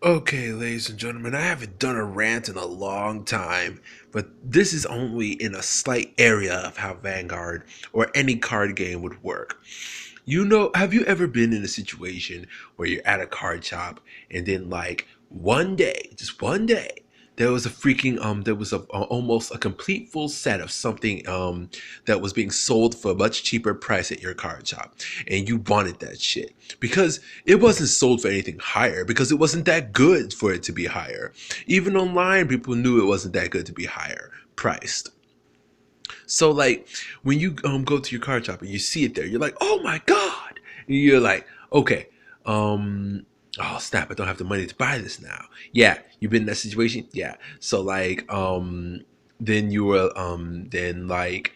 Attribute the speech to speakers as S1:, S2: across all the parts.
S1: Okay, ladies and gentlemen, I haven't done a rant in a long time, but this is only in a slight area of how Vanguard or any card game would work. Have you ever been in a situation where you're at a card shop and then like one day, just one day, there was almost a complete full set of something that was being sold for a much cheaper price at your card shop, and you wanted that shit because it wasn't sold for anything higher because it wasn't that good for it to be higher. Even online, people knew it wasn't that good to be higher priced. So like when you go to your card shop and you see it there, you're like, oh my god. And you're like, okay, oh snap, I don't have the money to buy this now. Yeah, you've been in that situation. Yeah. So like then you were then like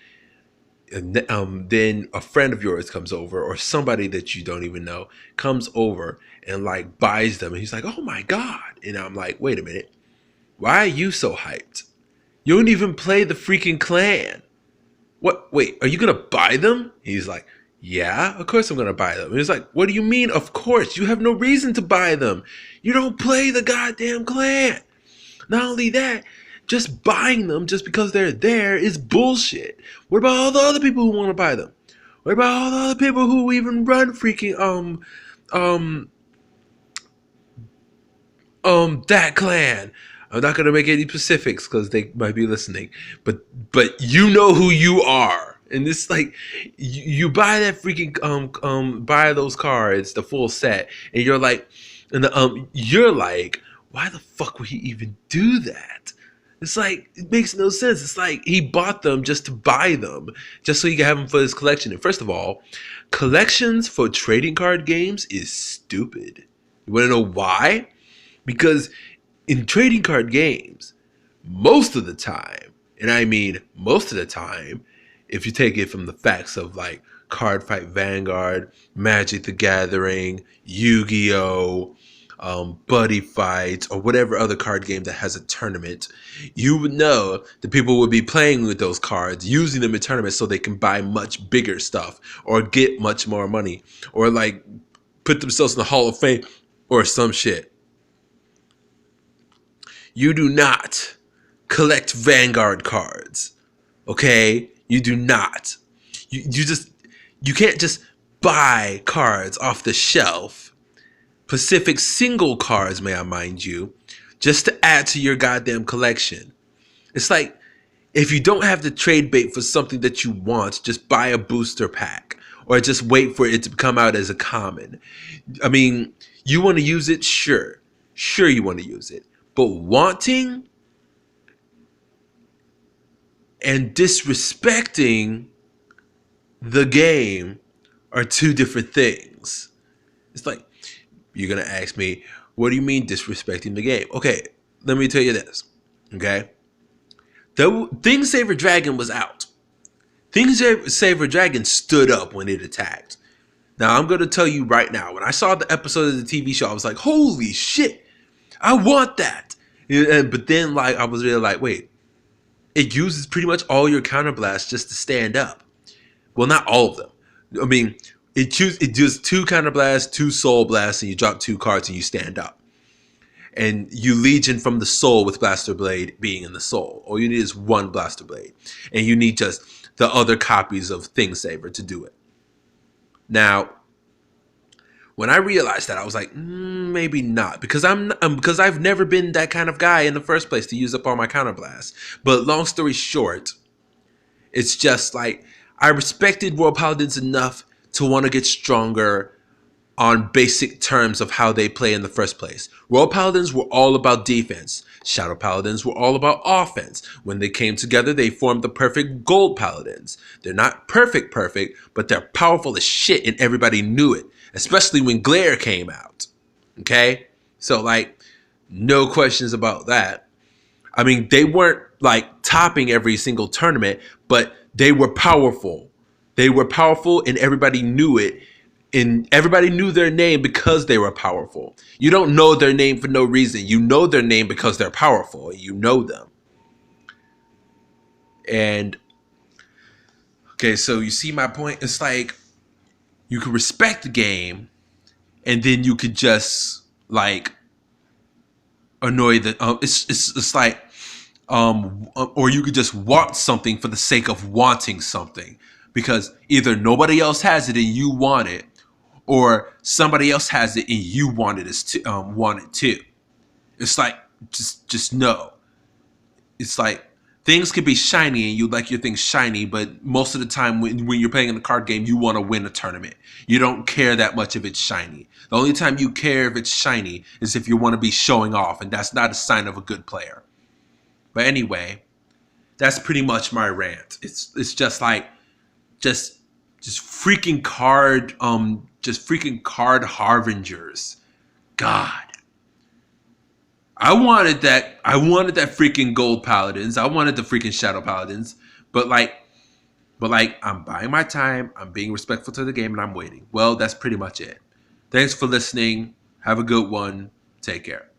S1: then a friend of yours comes over or somebody that you don't even know comes over and like buys them and he's like, oh my god. And I'm like, wait a minute, why are you so hyped? You don't even play the freaking clan. What? Wait, are you gonna buy them? He's like, yeah, of course I'm gonna buy them. And he's like, what do you mean, of course? You have no reason to buy them. You don't play the goddamn clan. Not only that, just buying them just because they're there is bullshit. What about all the other people who want to buy them? What about all the other people who even run freaking um that clan? I'm not gonna make any specifics because they might be listening, but you know who you are, and it's like you buy that freaking buy those cards, the full set, and you're like, why the fuck would he even do that? It's like it makes no sense. It's like he bought them just to buy them, just so he can have them for his collection. And first of all, collections for trading card games is stupid. You want to know why? Because in trading card games, most of the time, and I mean most of the time, if you take it from the facts of like Card Fight Vanguard, Magic the Gathering, Yu-Gi-Oh, Buddy Fight, or whatever other card game that has a tournament, you would know that people would be playing with those cards, using them in tournaments so they can buy much bigger stuff or get much more money or like put themselves in the Hall of Fame or some shit. You do not collect Vanguard cards. Okay? You do not. You can't just buy cards off the shelf. Pacific single cards, may I mind you, just to add to your goddamn collection. It's like if you don't have the trade bait for something that you want, just buy a booster pack or just wait for it to come out as a common. I mean, you want to use it? Sure. Sure, you want to use it. But wanting and disrespecting the game are two different things. It's like, you're going to ask me, what do you mean disrespecting the game? Okay, let me tell you this. Okay? The Thing Saver Dragon was out. Thing Saver Dragon stood up when it attacked. Now, I'm going to tell you right now, when I saw the episode of the TV show, I was like, holy shit, I want that. But then, like, I was really like, wait, it uses pretty much all your counterblasts just to stand up. Well, not all of them. I mean, it does two counterblasts, two soul blasts, and you drop two cards and you stand up. And you legion from the soul with Blaster Blade being in the soul. All you need is one Blaster Blade. And you need just the other copies of Thing Saver to do it. Now, when I realized that, I was like, maybe not, because because I've never been that kind of guy in the first place to use up all my counterblasts. But long story short, it's just like I respected World Paladins enough to want to get stronger on basic terms of how they play in the first place. Royal Paladins were all about defense. Shadow Paladins were all about offense. When they came together, they formed the perfect Gold Paladins. They're not perfect, but they're powerful as shit and everybody knew it, especially when Glare came out. Okay? So, like, no questions about that. I mean, they weren't, like, topping every single tournament, but they were powerful. They were powerful and everybody knew it, and everybody knew their name because they were powerful. You don't know their name for no reason. You know their name because they're powerful. You know them. And okay, so you see my point? It's like you could respect the game and then you could just like annoyed that it's like or you could just want something for the sake of wanting something because either nobody else has it and you want it, or somebody else has it and you want it too. It's like just no. It's like things can be shiny and you like your things shiny, but most of the time when you're playing in a card game, you want to win a tournament. You don't care that much if it's shiny. The only time you care if it's shiny is if you want to be showing off, and that's not a sign of a good player. But anyway, that's pretty much my rant. It's just like just just freaking card Harvengers. God. I wanted that freaking gold paladins. I wanted the freaking shadow paladins. But like I'm buying my time, I'm being respectful to the game, and I'm waiting. Well, that's pretty much it. Thanks for listening. Have a good one. Take care.